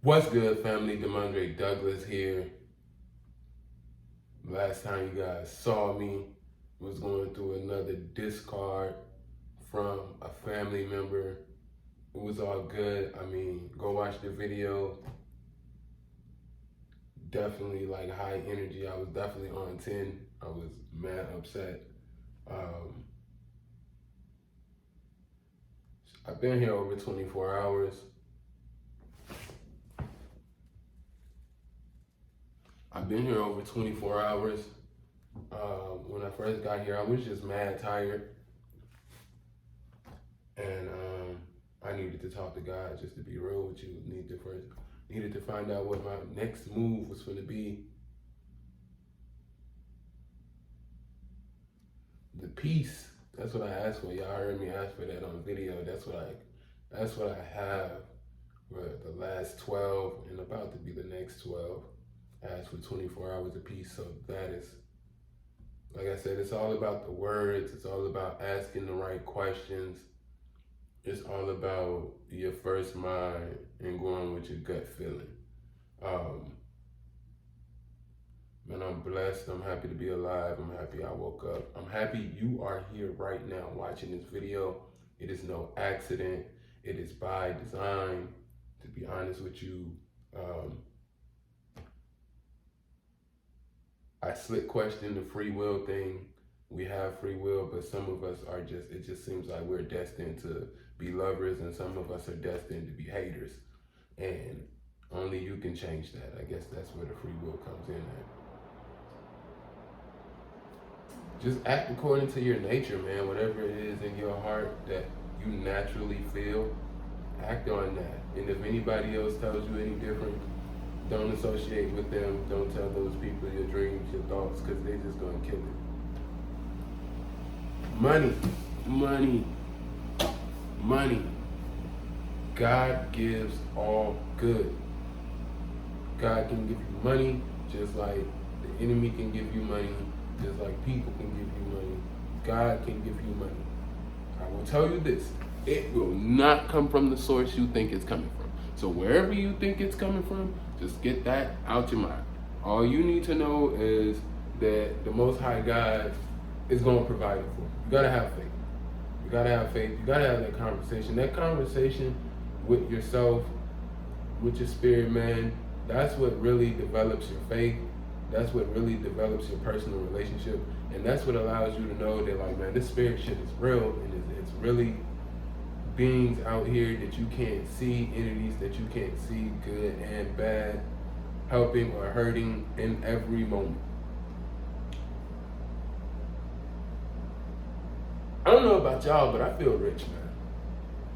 What's good, family? DeMondre Douglas here. Last time you guys saw me was going through another discard from a family member. It was all good. I mean, go watch the video. Definitely like high energy. I was definitely on 10. I was mad upset. Um, I've been here over 24 hours. I've been here over 24 hours. When I first got here, I was just mad tired. And I needed to talk to God, just to be real with you. Needed to find out what my next move was going to be. The peace, that's what I asked for. Y'all heard me ask for that on video. That's what I have for the last 12 and about to be the next 12. I asked for 24 hours of peace. So that is, like I said, it's all about the words. It's all about asking the right questions. It's all about your first mind and going with your gut feeling. Man, I'm blessed. I'm happy to be alive. I'm happy I woke up. I'm happy you are here right now watching this video. It is no accident. It is by design. To be honest with you, I slick question the free will thing. We have free will, but some of us are it just seems like we're destined to be lovers, and some of us are destined to be haters. And only you can change that. I guess that's where the free will comes in at. Just act according to your nature, man. Whatever it is in your heart that you naturally feel, act on that. And if anybody else tells you any different, don't associate with them. Don't tell those people your dreams, your thoughts, because they're just going to kill it. Money, money, money. God gives all good. God can give you money just like the enemy can give you money, just like people can give you money. God can give you money. I will tell you this, it will not come from the source you think it's coming from. So wherever you think it's coming from, just get that out your mind. All you need to know is that the Most High God is going to provide it for you. You got to have faith. You got to have faith. You got to have that conversation. That conversation with yourself, with your spirit, man, that's what really develops your faith. That's what really develops your personal relationship. And that's what allows you to know that, like, man, this spirit shit is real, and it's really beings out here that you can't see, entities that you can't see, good and bad, helping or hurting in every moment. I don't know about y'all, but I feel rich, man.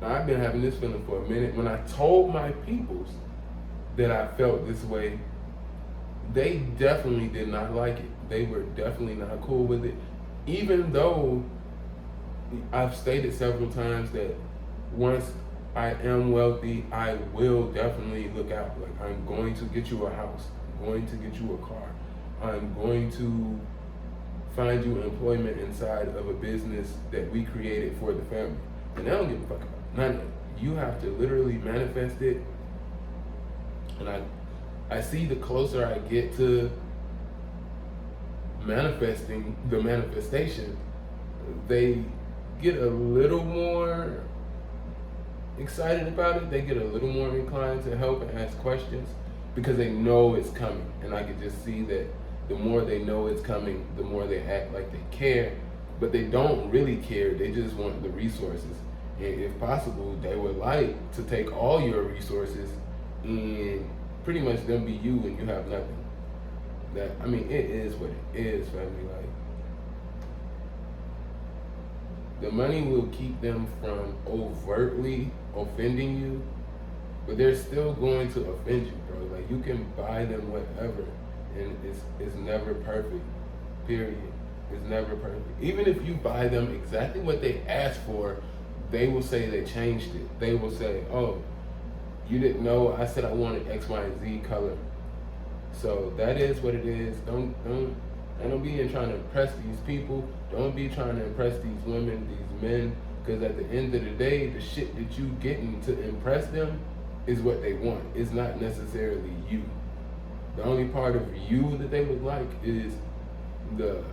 Now, I've been having this feeling for a minute. When I told my peoples that I felt this way, they definitely did not like it. They were definitely not cool with it. Even though I've stated several times that once I am wealthy, I will definitely look out. Like, I'm going to get you a house. I'm going to get you a car. I'm going to find you employment inside of a business that we created for the family. And I don't give a fuck about it. None of it. You have to literally manifest it. And I see the closer I get to manifesting the manifestation, they get a little more excited about it. They get a little more inclined to help and ask questions because they know it's coming. And I can just see that the more they know it's coming, the more they act like they care. But they don't really care. They just want the resources. And if possible, they would like to take all your resources and pretty much them be you and you have nothing. I mean, it is what it is, family. Like, the money will keep them from overtly offending you, but they're still going to offend you, bro. Like, you can buy them whatever, and it's never perfect, period. It's never perfect. Even if you buy them exactly what they asked for, they will say they changed it. They will say, oh, you didn't know I said I wanted X, Y, and Z color. So that is what it is. Don't be in trying to impress these people. Don't be trying to impress these women, these men, because at the end of the day, the shit that you getting to impress them is what they want. It's not necessarily you. The only part of you that they would like is the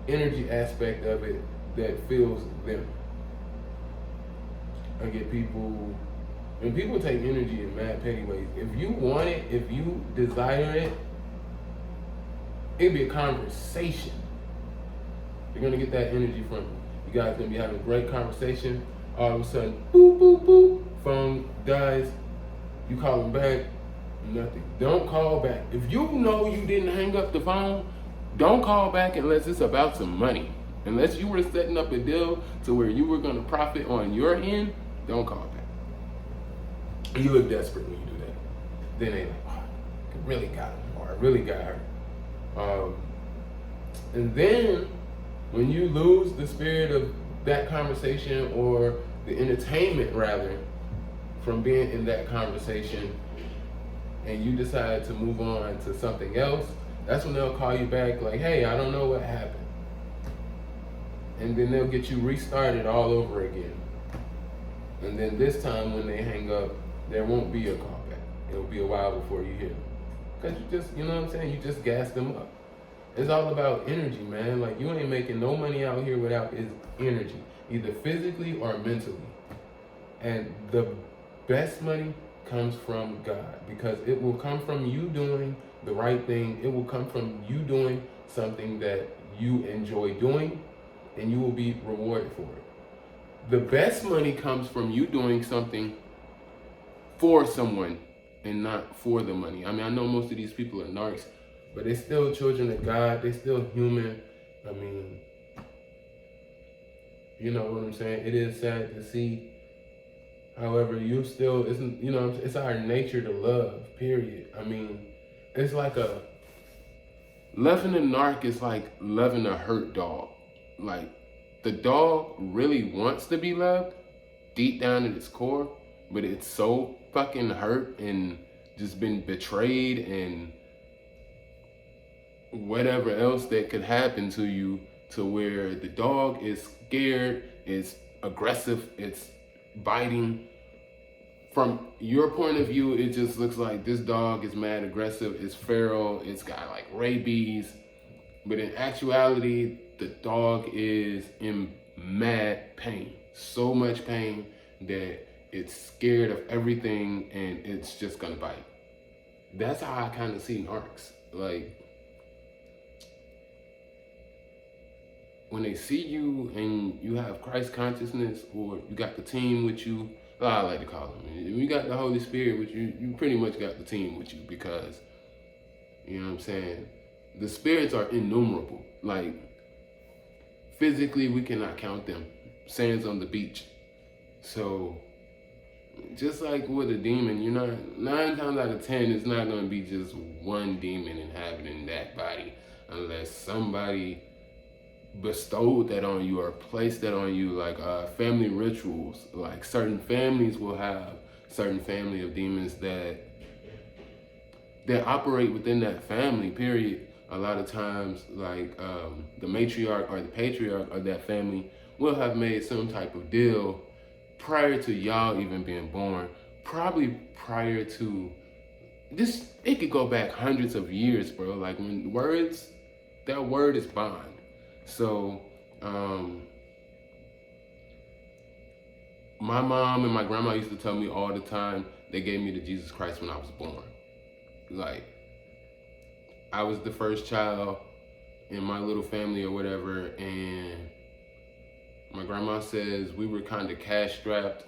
energy aspect of it that fills them. I get people, and people take energy in mad petty ways. If you want it, if you desire it, it'd be a conversation. You're gonna get that energy from you. You guys gonna be having a great conversation. All of a sudden, boop, boop, boop, phone dies. You call them back, nothing. Don't call back. If you know you didn't hang up the phone, don't call back unless it's about some money. Unless you were setting up a deal to where you were gonna profit on your end, don't call back. You look desperate when you do that. Then they like, oh, I really got him, or I really got her. And then when you lose the spirit of that conversation, or the entertainment rather, from being in that conversation, and you decide to move on to something else, that's when they'll call you back like, hey, I don't know what happened. And then they'll get you restarted all over again. And then this time when they hang up, there won't be a callback. It'll be a while before you hear them. Because you just, you know what I'm saying? You just gas them up. It's all about energy, man. Like, you ain't making no money out here without his energy, either physically or mentally. And the best money comes from God, because it will come from you doing the right thing. It will come from you doing something that you enjoy doing, and you will be rewarded for it. The best money comes from you doing something for someone and not for the money. I mean, I know most of these people are narcs, but they're still children of God. They're still human. I mean, you know what I'm saying? It is sad to see. However, you still, isn't, you know, it's our nature to love, period. I mean, it's like loving a narc is like loving a hurt dog. Like, the dog really wants to be loved deep down at its core, but it's so fucking hurt and just been betrayed and whatever else that could happen to you, to where the dog is scared, it's aggressive, it's biting. From your point of view, it just looks like this dog is mad aggressive, it's feral, it's got like rabies. But in actuality, the dog is in mad pain. So much pain that it's scared of everything and it's just gonna bite. That's how I kind of see narcs. Like, when they see you and you have Christ consciousness, or you got the team with you, I like to call them. If you got the Holy Spirit with you, you pretty much got the team with you, because, you know what I'm saying, the spirits are innumerable. Like, physically, we cannot count them. Sands on the beach. So, just like with a demon, you're not, 9 times out of 10, it's not going to be just one demon inhabiting that body, unless somebody bestowed that on you or placed that on you, like family rituals. Like, certain families will have certain family of demons that operate within that family, period. A lot of times, like the matriarch or the patriarch of that family will have made some type of deal prior to y'all even being born, probably prior to this. It could go back hundreds of years, bro. Like, when words, that word is bond. So, my mom and my grandma used to tell me all the time they gave me to Jesus Christ when I was born. Like, I was the first child in my little family or whatever, and my grandma says we were kind of cash strapped,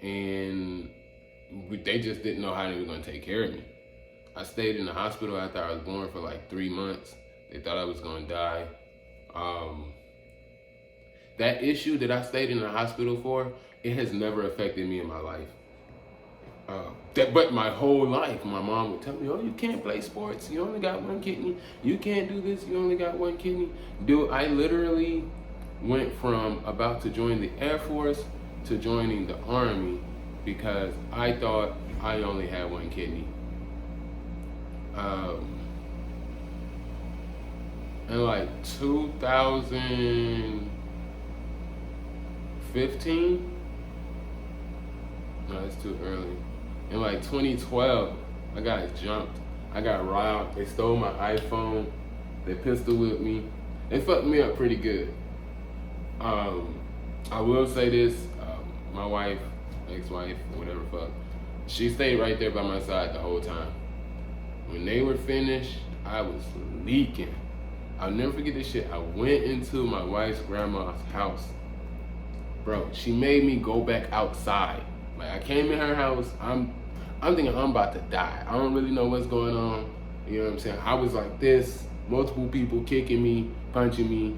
and they just didn't know how they were going to take care of me. I stayed in the hospital after I was born for like 3 months. They thought I was going to die. That issue that I stayed in the hospital for, it has never affected me in my life. But my whole life, my mom would tell me, oh, you can't play sports, you only got 1 kidney. You can't do this, you only got 1 kidney. Dude, I literally went from about to join the Air Force to joining the Army because I thought I only had 1 kidney. In like 2015, No, it's too early. In like 2012, I got jumped. I got robbed. They stole my iPhone. They pistol whipped me. They fucked me up pretty good. I will say this: my wife, ex-wife, whatever fuck, she stayed right there by my side the whole time. When they were finished, I was leaking. I'll never forget this shit. I went into my wife's grandma's house. Bro, she made me go back outside. Like, I came in her house, I'm thinking I'm about to die. I don't really know what's going on. You know what I'm saying? I was like this, multiple people kicking me, punching me.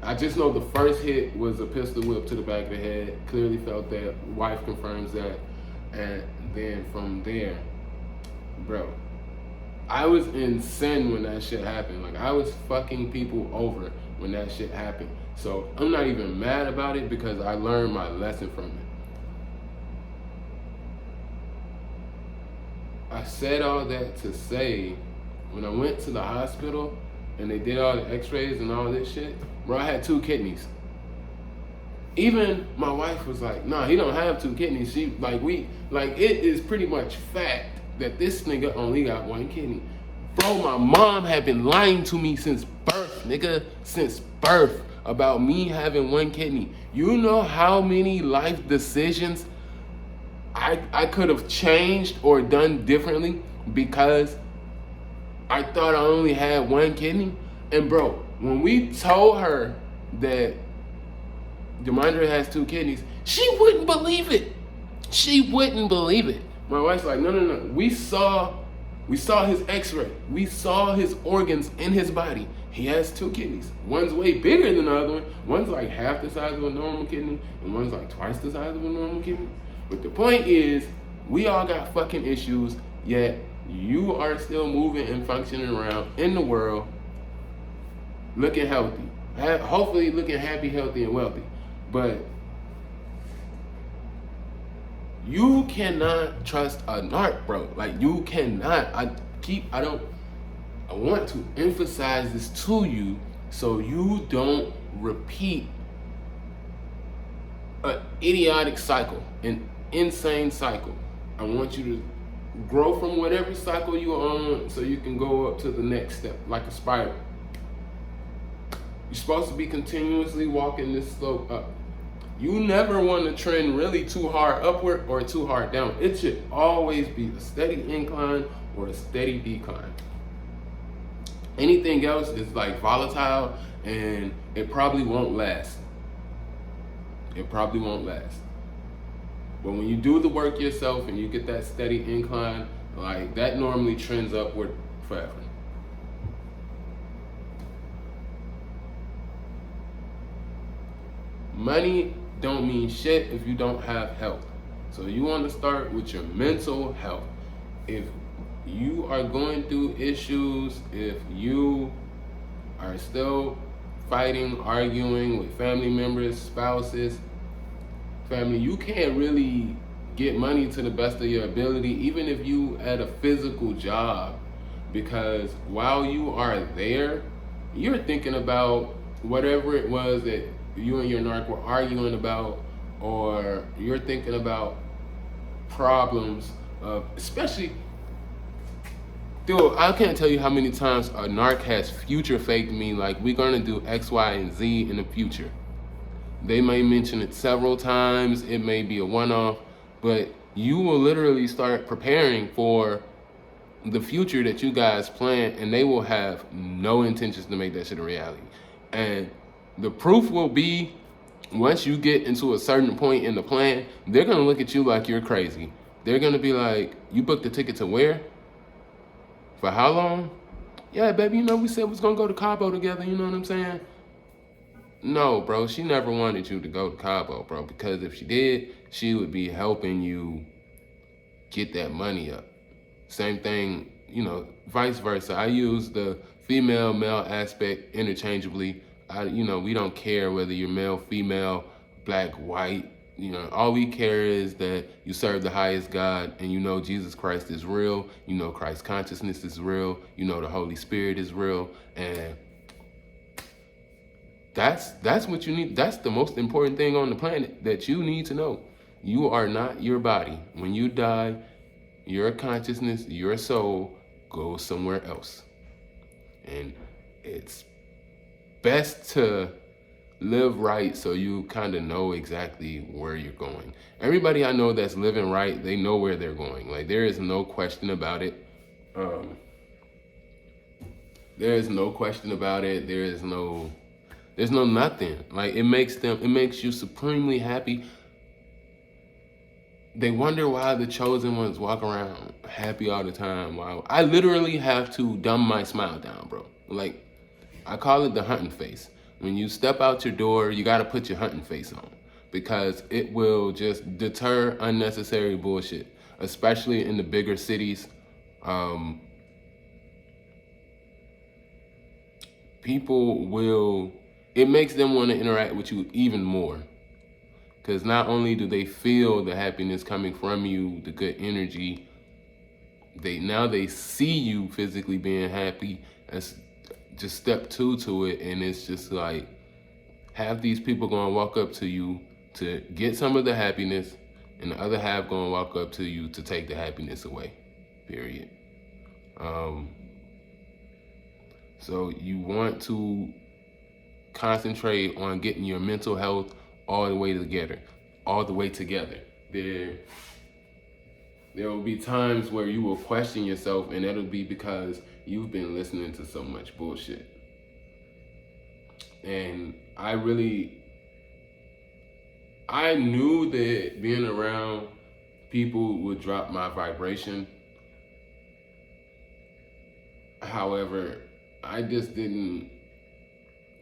I just know the first hit was a pistol whip to the back of the head. Clearly felt that. Wife confirms that. And then from there, bro, I was in sin when that shit happened. Like, I was fucking people over when that shit happened. So I'm not even mad about it because I learned my lesson from it. I said all that to say, when I went to the hospital and they did all the x-rays and all this shit, bro, I had 2 kidneys. Even my wife was like, nah, he don't have 2 kidneys. It is pretty much fact that this nigga only got 1 kidney. Bro, my mom had been lying to me since birth, nigga, since birth, about me having 1 kidney. You know how many life decisions I could have changed or done differently because I thought I only had 1 kidney? And bro, when we told her that Demondre has 2 kidneys, she wouldn't believe it. She wouldn't believe it. My wife's like, no. We saw his x-ray. We saw his organs in his body. He has 2 kidneys. One's way bigger than the other one. One's like half the size of a normal kidney, and one's like twice the size of a normal kidney. But the point is, we all got fucking issues, yet you are still moving and functioning around in the world, looking healthy. Hopefully looking happy, healthy, and wealthy. But you cannot trust a narc, bro. Like, you cannot. I want to emphasize this to you so you don't repeat an idiotic cycle, an insane cycle. I want you to grow from whatever cycle you're on so you can go up to the next step, like a spiral. You're supposed to be continuously walking this slope up. You never want to trend really too hard upward or too hard down. It should always be a steady incline or a steady decline. Anything else is like volatile and it probably won't last. It probably won't last. But when you do the work yourself and you get that steady incline, like, that normally trends upward forever. Money don't mean shit if you don't have health. So you want to start with your mental health. If you are going through issues, if you are still fighting, arguing with family members, spouses, family, you can't really get money to the best of your ability, even if you at a physical job, because while you are there, you're thinking about whatever it was that you and your narc were arguing about, or you're thinking about problems of, especially, dude, I can't tell you how many times a narc has future faked me, like, we're gonna do X, Y, and Z in the future. They may mention it several times, it may be a one-off, but you will literally start preparing for the future that you guys plan, and they will have no intentions to make that shit a reality. And the proof will be, once you get into a certain point in the plan, they're gonna look at you like you're crazy. They're gonna be like, you booked the ticket to where? For how long? Yeah, baby, you know we said we was gonna go to Cabo together, you know what I'm saying? No, bro, she never wanted you to go to Cabo, bro, because if she did, she would be helping you get that money up. Same thing, vice versa. I use the female-male aspect interchangeably. We don't care whether you're male, female, black, white. All we care is that you serve the highest God, and Jesus Christ is real. Christ consciousness is real. The Holy Spirit is real, and that's what you need. That's the most important thing on the planet that you need to know. You are not your body. When you die, your consciousness, your soul goes somewhere else. And it's best to live right so you kind of know exactly where you're going. Everybody I know that's living right, they know where they're going. Like, there is no question about it. There is no question about it. There's no nothing. Like, it makes you supremely happy. They wonder why the chosen ones walk around happy all the time. Wow. I literally have to dumb my smile down, bro. Like, I call it the hunting face. When you step out your door, you gotta put your hunting face on, because it will just deter unnecessary bullshit, especially in the bigger cities. It makes them want to interact with you even more. Because not only do they feel the happiness coming from you, the good energy, they see you physically being happy. That's just step 2 to it. And it's just like, half these people gonna walk up to you to get some of the happiness, and the other half gonna walk up to you to take the happiness away, period. So you want to concentrate on getting your mental health all the way together. There will be times where you will question yourself, and that'll be because you've been listening to so much bullshit. And I knew that being around people would drop my vibration. However, I just didn't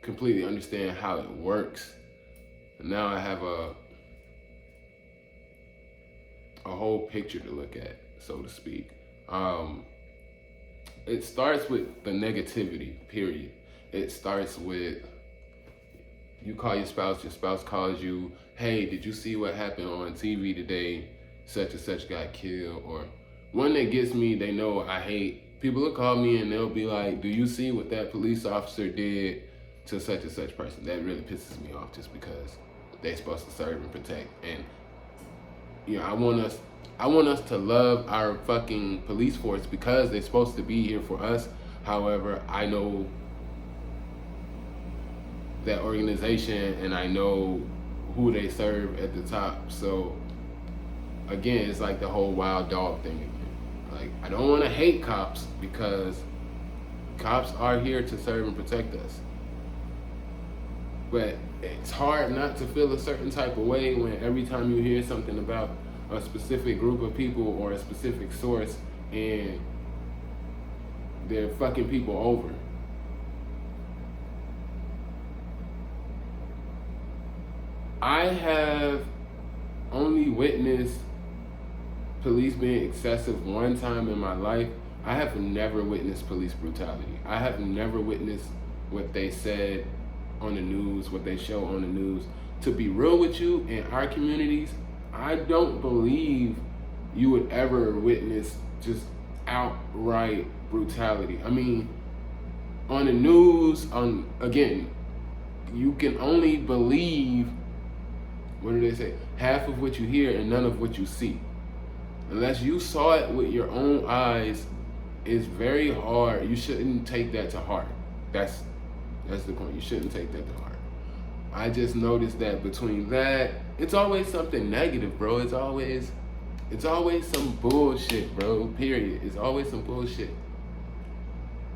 completely understand how it works. And now I have a whole picture to look at, so to speak. It starts with the negativity, period. It starts with, you call your spouse calls you, hey, did you see what happened on TV today? Such and such got killed. Or one that gets me, they know I hate. People will call me and they'll be like, do you see what that police officer did to such and such person? That really pisses me off, just because they're supposed to serve and protect. And I want us to love our fucking police force because they're supposed to be here for us. However, I know that organization and I know who they serve at the top. So again, it's like the whole wild dog thing again. Like, I don't want to hate cops, because cops are here to serve and protect us. But it's hard not to feel a certain type of way when every time you hear something about a specific group of people or a specific source and they're fucking people over. I have only witnessed police being excessive one time in my life. I have never witnessed police brutality. I have never witnessed what they said on the news, what they show on the news. To be real with you, in our communities, I don't believe you would ever witness just outright brutality. I mean, on the news, again, you can only believe, what do they say? Half of what you hear and none of what you see. Unless you saw it with your own eyes, it's very hard. You shouldn't take that to heart. That's the point. You shouldn't take that to heart. I just noticed that between that, it's always something negative, bro. It's always some bullshit, bro. Period. It's always some bullshit.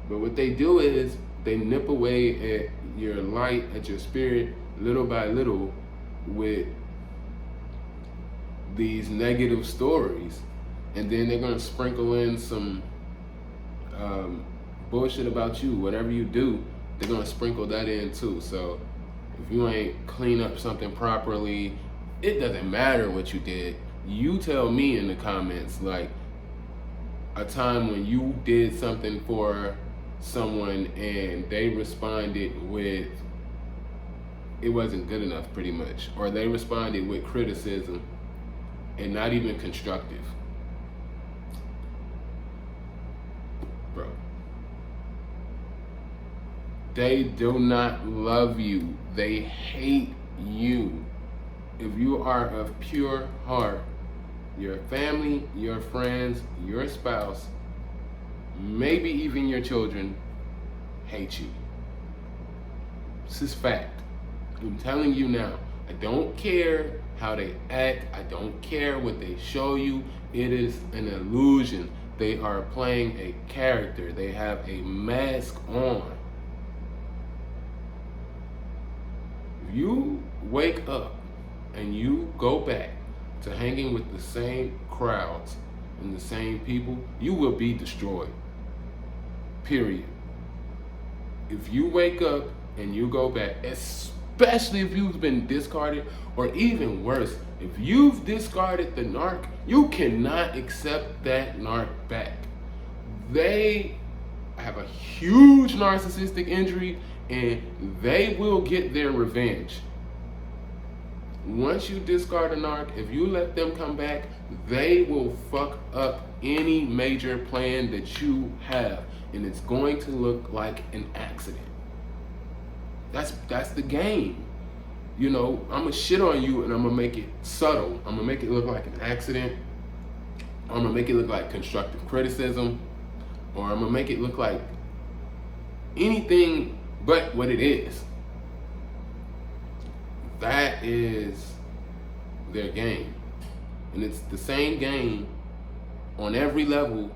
But what they do is they nip away at your light, at your spirit, little by little, with these negative stories, and then they're gonna sprinkle in some bullshit about you. Whatever you do, they're gonna sprinkle that in too. So if you ain't clean up something properly, it doesn't matter what you did. You tell me in the comments, like, a time when you did something for someone and they responded with, it wasn't good enough, pretty much, or they responded with criticism and not even constructive. Bro, they do not love you. They hate you. if you are of pure heart, your family, your friends, your spouse, maybe even your children hate you. This is fact. I'm telling you now. I don't care how they act. I don't care what they show you. It is an illusion. They are playing a character. They have a mask on. If you wake up and you go back to hanging with the same crowds and the same people, you will be destroyed. Period. If you wake up and you go back, especially if you've been discarded, or even worse, if you've discarded the narc, you cannot accept that narc back. They have a huge narcissistic injury and they will get their revenge. Once you discard a narc, if you let them come back, they will fuck up any major plan that you have, and it's going to look like an accident. That's the game. You know, I'm gonna shit on you and I'm gonna make it subtle. I'm gonna make it look like an accident. I'm gonna make it look like constructive criticism, or I'm gonna make it look like anything but what it is. That is their game. And it's the same game on every level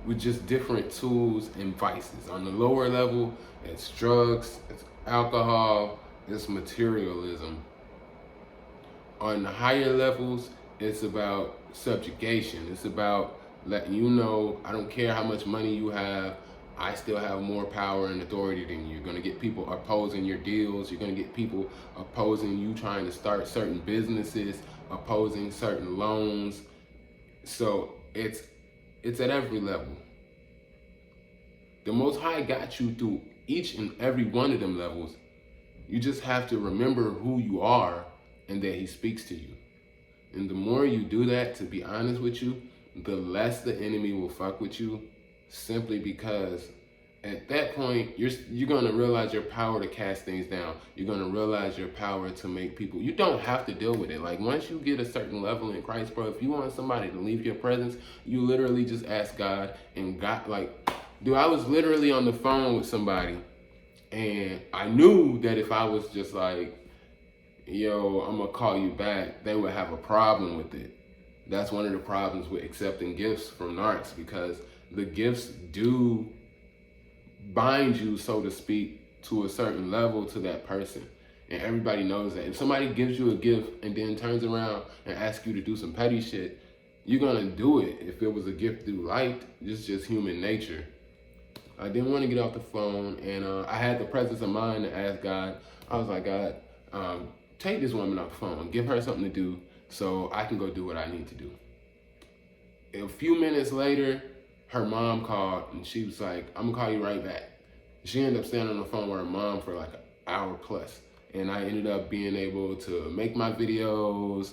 with just different tools and vices. On the lower level, it's drugs, it's alcohol, it's materialism. On the higher levels, it's about subjugation. It's about letting you know, I don't care how much money you have, I still have more power and authority than you. You're gonna get people opposing your deals. You're gonna get people opposing you trying to start certain businesses, opposing certain loans. So it's at every level. The Most High got you through each and every one of them levels. You just have to remember who you are and that He speaks to you. And the more you do that, to be honest with you, the less the enemy will fuck with you, simply because at that point, you're going to realize your power to cast things down. You're going to realize your power to make people, you don't have to deal with it. Like, once you get a certain level in Christ, bro, if you want somebody to leave your presence, you literally just ask God, and God, like, dude, I was literally on the phone with somebody, and I knew that if I was just like, yo, I'm going to call you back, they would have a problem with it. That's one of the problems with accepting gifts from narcs, because the gifts do bind you, so to speak, to a certain level to that person. And everybody knows that. If somebody gives you a gift and then turns around and asks you to do some petty shit, you're going to do it if it was a gift you liked. It's just human nature. I didn't want to get off the phone, and I had the presence of mind to ask God. I was like, God, take this woman off the phone, give her something to do so I can go do what I need to do. A few minutes later, her mom called, and she was like, I'm gonna call you right back. She ended up staying on the phone with her mom for like an hour plus. And I ended up being able to make my videos,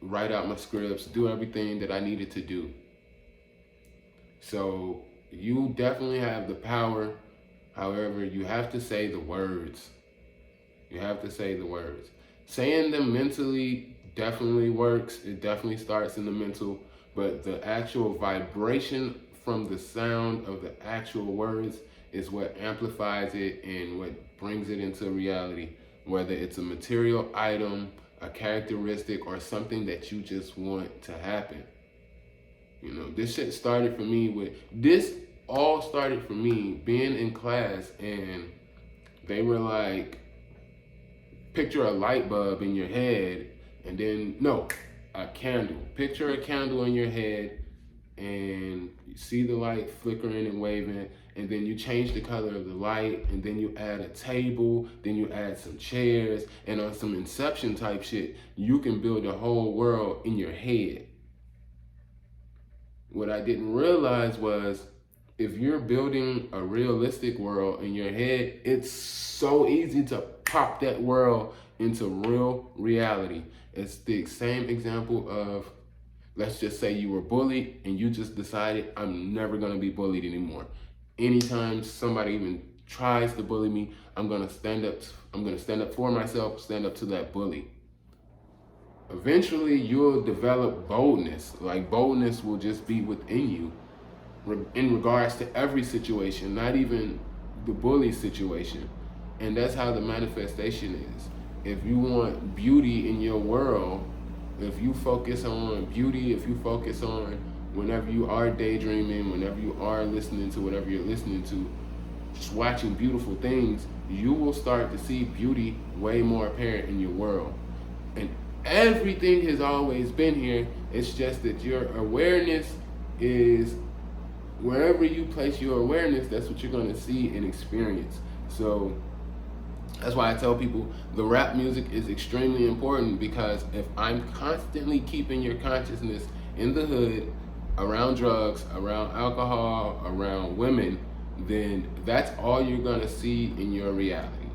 write out my scripts, do everything that I needed to do. So you definitely have the power. However, you have to say the words. You have to say the words. Saying them mentally definitely works. It definitely starts in the mental. But the actual vibration from the sound of the actual words is what amplifies it and what brings it into reality. Whether it's a material item, a characteristic, or something that you just want to happen. You know, this shit started for me this all started for me being in class, and they were like, picture a light bulb in your head, and then, a candle. Picture a candle in your head, and you see the light flickering and waving, and then you change the color of the light, and then you add a table, then you add some chairs, and on some Inception type shit, you can build a whole world in your head. What I didn't realize was, if you're building a realistic world in your head, it's so easy to pop that world into real reality. It's the same example of, let's just say you were bullied and you just decided, I'm never gonna be bullied anymore. Anytime somebody even tries to bully me, I'm gonna stand up for myself, stand up to that bully. eventually you'll develop boldness. Like boldness will just be within you in regards to every situation, not even the bully situation. And that's how the manifestation is. If you want beauty in your world, if you focus on beauty, if you focus on whenever you are daydreaming, whenever you are listening to whatever you're listening to, just watching beautiful things, you will start to see beauty way more apparent in your world. And everything has always been here. It's just that your awareness is wherever you place your awareness, that's what you're going to see and experience. So that's why I tell people the rap music is extremely important, because if I'm constantly keeping your consciousness in the hood, around drugs, around alcohol, around women, then that's all you're going to see in your reality.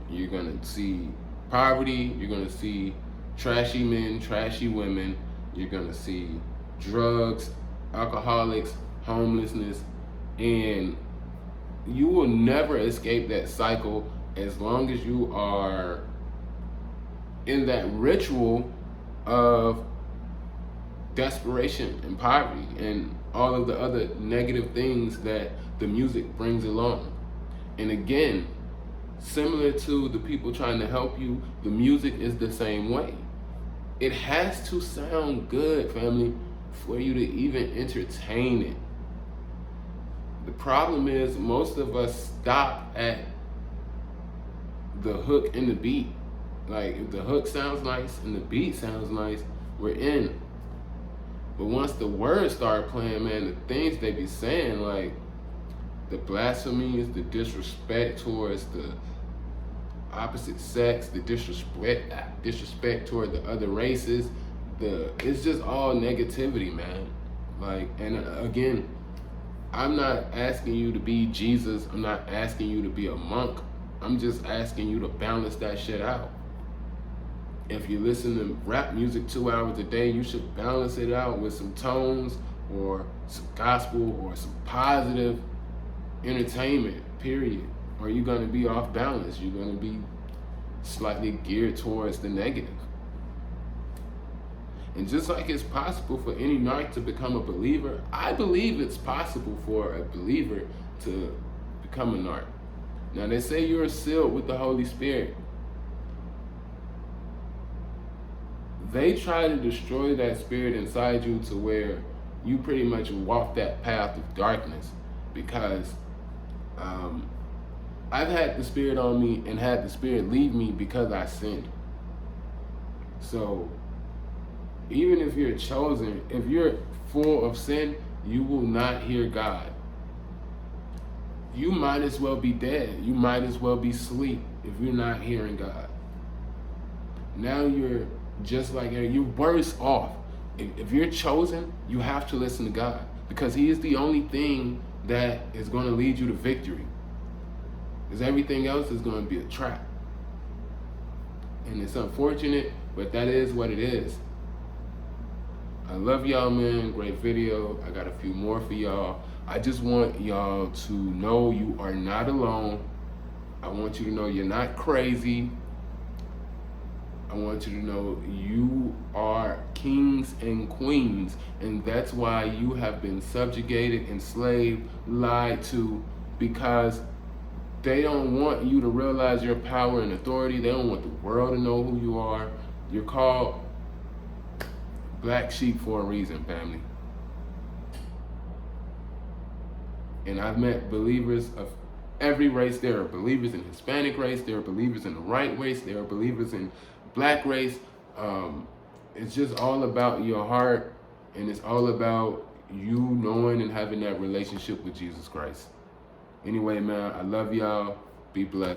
You're going to see poverty, you're going to see trashy men, trashy women, you're going to see drugs, alcoholics, homelessness, and you will never escape that cycle as long as you are in that ritual of desperation and poverty and all of the other negative things that the music brings along. And again, similar to the people trying to help you, the music is the same way. It has to sound good, family, for you to even entertain it. The problem is most of us stop at the hook and the beat. Like, if the hook sounds nice and the beat sounds nice, we're in. But once the words start playing, man, the things they be saying, like the blasphemies, the disrespect towards the opposite sex, the disrespect toward the other races, it's just all negativity, man. Like, and again, I'm not asking you to be Jesus. I'm not asking you to be a monk. I'm just asking you to balance that shit out. If you listen to rap music 2 hours a day, you should balance it out with some tones or some gospel or some positive entertainment, period. Or you're going to be off balance. You're going to be slightly geared towards the negative. And just like it's possible for any narc to become a believer, I believe it's possible for a believer to become a narc. Now, they say you're sealed with the Holy Spirit. They try to destroy that spirit inside you to where you pretty much walk that path of darkness, because I've had the spirit on me and had the spirit leave me because I sinned. So even if you're chosen, if you're full of sin, you will not hear God. You might as well be dead. You might as well be asleep if you're not hearing God. Now you're just like, you're worse off. If you're chosen, you have to listen to God, because He is the only thing that is going to lead you to victory. Because everything else is going to be a trap. And it's unfortunate, but that is what it is. I love y'all, man. Great video. I got a few more for y'all. I just want y'all to know you are not alone. I want you to know you're not crazy. I want you to know you are kings and queens, and that's why you have been subjugated, enslaved, lied to, because they don't want you to realize your power and authority. They don't want the world to know who you are. You're called black sheep for a reason, family. And I've met believers of every race. There are believers in Hispanic race. There are believers in the white race. There are believers in black race. It's just all about your heart, and it's all about you knowing and having that relationship with Jesus Christ. Anyway, man, I love y'all. Be blessed.